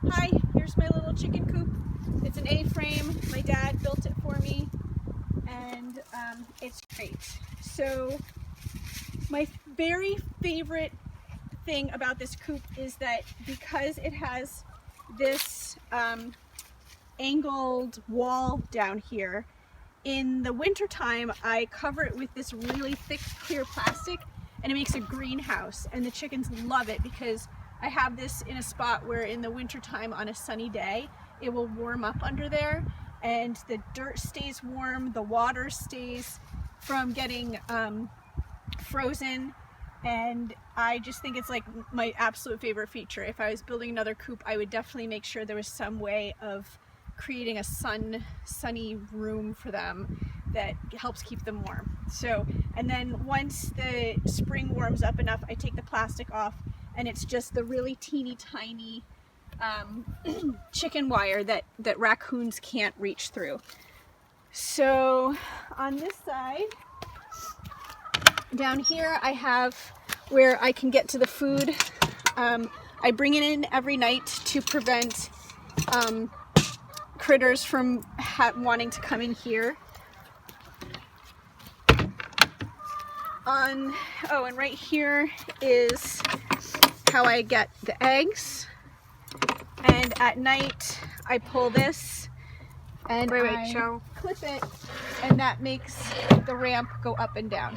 Hi, here's my little chicken coop. It's an A-frame. My dad built it for me, and it's great. So my very favorite thing about this coop is that because it has this angled wall down here, in the wintertime I cover it with this really thick clear plastic, and it makes a greenhouse, and the chickens love it because I have this in a spot where in the wintertime on a sunny day it will warm up under there, and the dirt stays warm, the water stays from getting frozen, and I just think it's like my absolute favorite feature. If I was building another coop, I would definitely make sure there was some way of creating a sunny room for them that helps keep them warm. So, and then once the spring warms up enough, I take the plastic off, and it's just the really teeny tiny chicken wire that raccoons can't reach through. So on this side, down here, I have where I can get to the food. I bring it in every night to prevent critters from wanting to come in here. And right here is how I get the eggs. And at night, I pull this and I clip it, and that makes the ramp go up and down.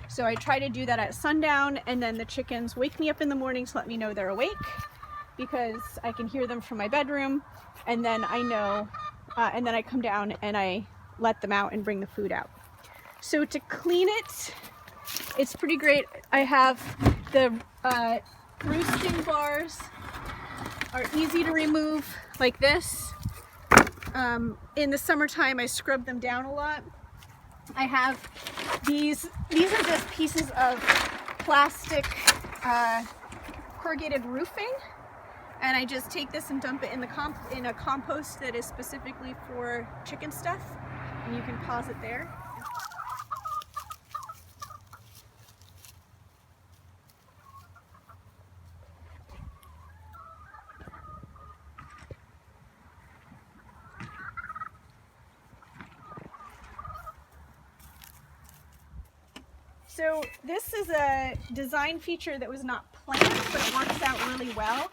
So I try to do that at sundown, and then the chickens wake me up in the morning to let me know they're awake, because I can hear them from my bedroom, and then I know, and then I come down and I let them out and bring the food out. So to clean it, it's pretty great. I have the roosting bars are easy to remove like this. In the summertime, I scrub them down a lot. I have these are just pieces of plastic corrugated roofing, and I just take this and dump it in a compost that is specifically for chicken stuff, and you can pause it there. So this is a design feature that was not planned, but it works out really well.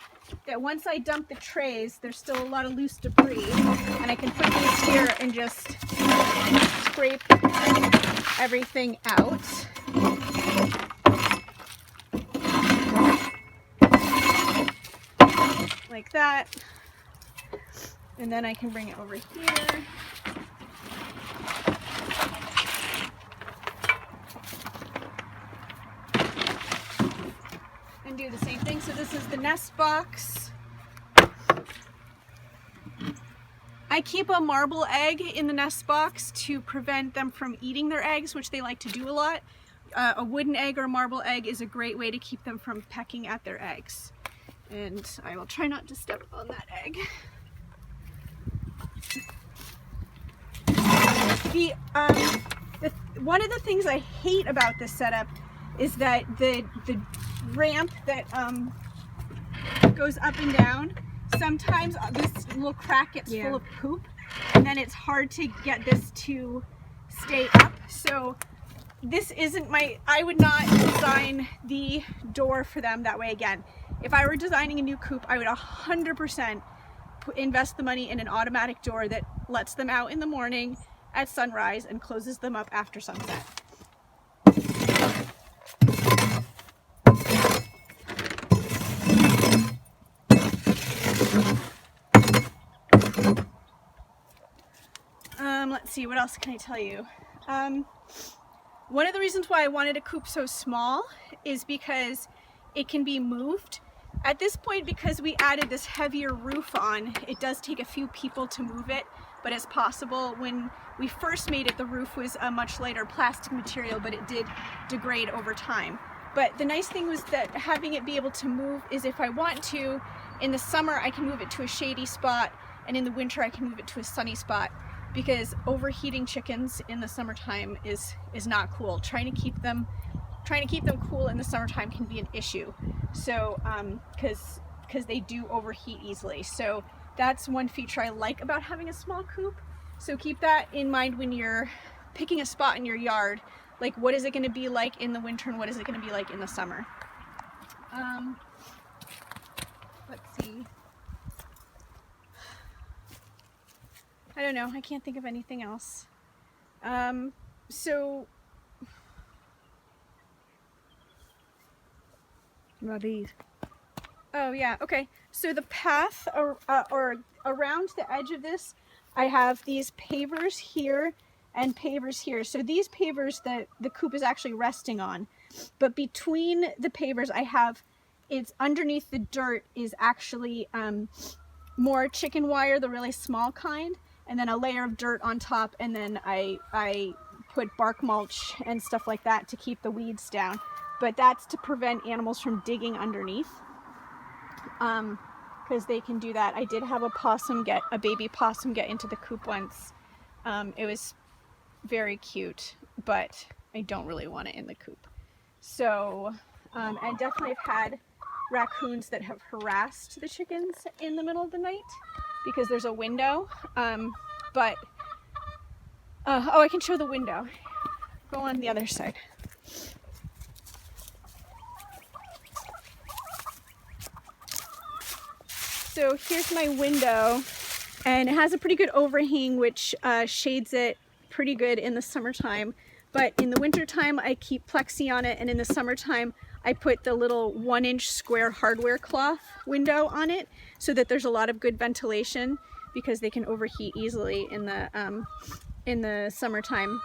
That once I dump the trays, there's still a lot of loose debris, and I can put these here and just scrape everything out. Like that. And then I can bring it over here. And do the same thing. So this is the nest box. I keep a marble egg in the nest box to prevent them from eating their eggs, which they like to do a lot. A wooden egg or a marble egg is a great way to keep them from pecking at their eggs. And I will try not to step on that egg. One of the things I hate about this setup is that the ramp that goes up and down, sometimes this little crack gets full of poop, and then it's hard to get this to stay up. So this isn't I would not design the door for them that way again. If I were designing a new coop, I would 100% invest the money in an automatic door that lets them out in the morning at sunrise and closes them up after sunset. Let's see, what else can I tell you? One of the reasons why I wanted a coop so small is because it can be moved. At this point, because we added this heavier roof on, it does take a few people to move it, but it's possible. When we first made it, the roof was a much lighter plastic material, but it did degrade over time. But the nice thing was that having it be able to move is, if I want to, in the summer I can move it to a shady spot, and in the winter I can move it to a sunny spot, because overheating chickens in the summertime is not cool. Trying to keep them cool in the summertime can be an issue. So because because they do overheat easily. So that's one feature I like about having a small coop. So keep that in mind when you're picking a spot in your yard. Like, what is it going to be like in the winter and what is it going to be like in the summer? Let's see. I don't know. I can't think of anything else. So What are these? oh yeah, okay. So the path or around the edge of this, I have these pavers here and pavers here. So these pavers that the coop is actually resting on, but between the pavers I have, it's underneath the dirt is actually more chicken wire, the really small kind, and then a layer of dirt on top, and then I put bark mulch and stuff like that to keep the weeds down. But that's to prevent animals from digging underneath, because they can do that. I did have a baby possum get into the coop once. It was very cute, but I don't really want it in the coop. So, and definitely I've had raccoons that have harassed the chickens in the middle of the night because there's a window. Oh, I can show the window. Go on the other side. So here's my window, and it has a pretty good overhang, which shades it pretty good in the summertime. But in the wintertime, I keep plexi on it, and in the summertime, I put the little 1-inch square hardware cloth window on it so that there's a lot of good ventilation, because they can overheat easily in the summertime.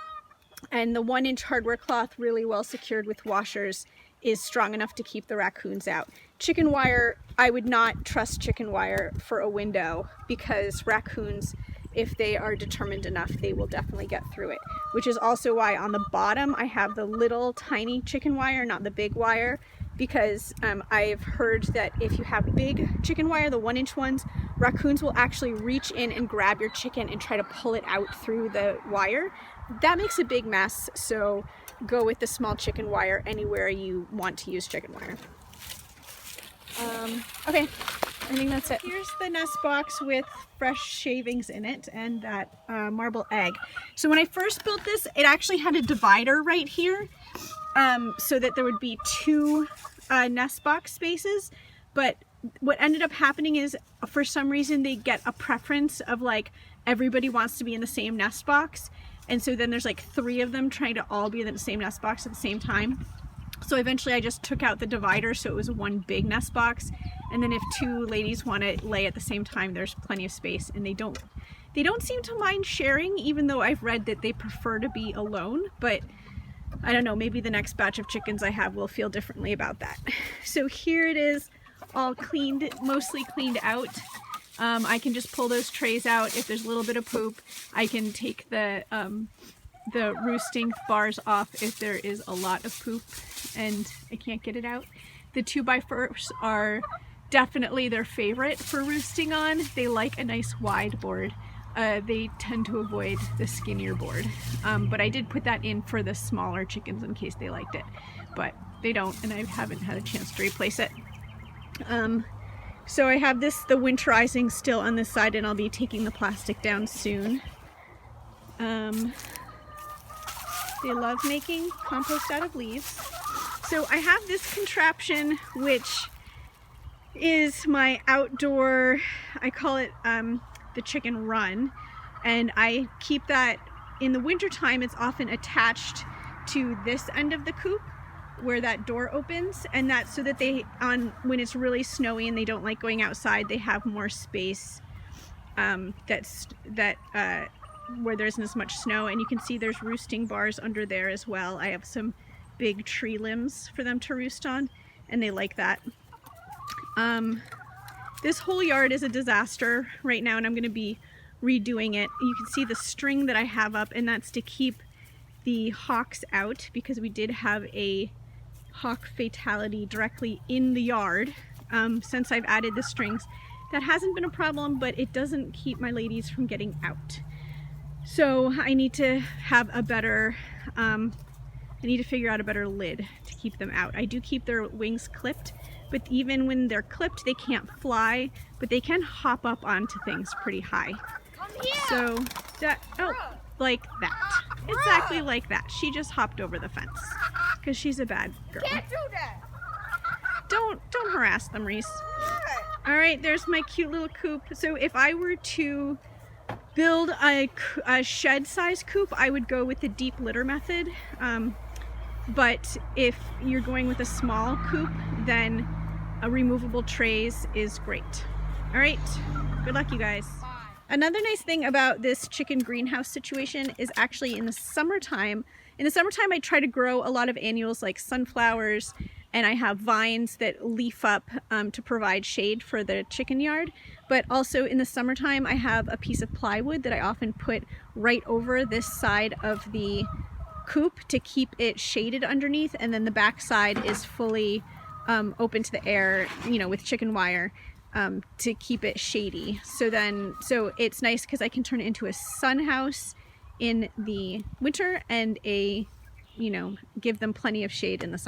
And the 1-inch hardware cloth, really well secured with washers, is strong enough to keep the raccoons out. Chicken wire, I would not trust chicken wire for a window, because raccoons, if they are determined enough, they will definitely get through it. Which is also why on the bottom I have the little tiny chicken wire, not the big wire, because I've heard that if you have big chicken wire, the 1-inch ones, raccoons will actually reach in and grab your chicken and try to pull it out through the wire. That makes a big mess, so go with the small chicken wire anywhere you want to use chicken wire. Okay, I think that's it. Here's the nest box with fresh shavings in it and that marble egg. So when I first built this, it actually had a divider right here, so that there would be 2 nest box spaces. But what ended up happening is, for some reason, they get a preference of like everybody wants to be in the same nest box. And so then there's like 3 of them trying to all be in the same nest box at the same time. So eventually I just took out the divider, so it was one big nest box. And then if 2 ladies want to lay at the same time, there's plenty of space, and they don't seem to mind sharing, even though I've read that they prefer to be alone. But I don't know, maybe the next batch of chickens I have will feel differently about that. So here it is, all cleaned, mostly cleaned out. I can just pull those trays out. If there's a little bit of poop, I can take the roosting bars off if there is a lot of poop and I can't get it out. The 2x4s are definitely their favorite for roosting on. They like a nice wide board. They tend to avoid the skinnier board. But I did put that in for the smaller chickens in case they liked it. But they don't, and I haven't had a chance to replace it. So I have the winterizing still on this side, and I'll be taking the plastic down soon. They love making compost out of leaves. So I have this contraption, which is my outdoor, I call it the chicken run. And I keep that in the wintertime. It's often attached to this end of the coop where that door opens, and that's so that when it's really snowy and they don't like going outside, they have more space where there isn't as much snow. And you can see there's roosting bars under there as well. I have some big tree limbs for them to roost on, and they like that. This whole yard is a disaster right now, and I'm going to be redoing it. You can see the string that I have up, and that's to keep the hawks out, because we did have a hawk fatality directly in the yard. Since I've added the strings, that hasn't been a problem, but it doesn't keep my ladies from getting out. So I need to have a better, I need to figure out a better lid to keep them out. I do keep their wings clipped, but even when they're clipped, they can't fly, but they can hop up onto things pretty high. So that, oh, like that. Exactly like that. She just hopped over the fence because she's a bad girl. You can't do that. Don't harass them, Reese. All right, there's my cute little coop. So if I were to build a shed-size coop, I would go with the deep litter method. But if you're going with a small coop, then a removable trays is great. All right, good luck, you guys. Another nice thing about this chicken greenhouse situation is actually in the summertime. In the summertime, I try to grow a lot of annuals like sunflowers, and I have vines that leaf up to provide shade for the chicken yard. But also in the summertime, I have a piece of plywood that I often put right over this side of the coop to keep it shaded underneath, and then the back side is fully open to the air, you know, with chicken wire to keep it shady. So it's nice because I can turn it into a sun house in the winter and give them plenty of shade in the summer.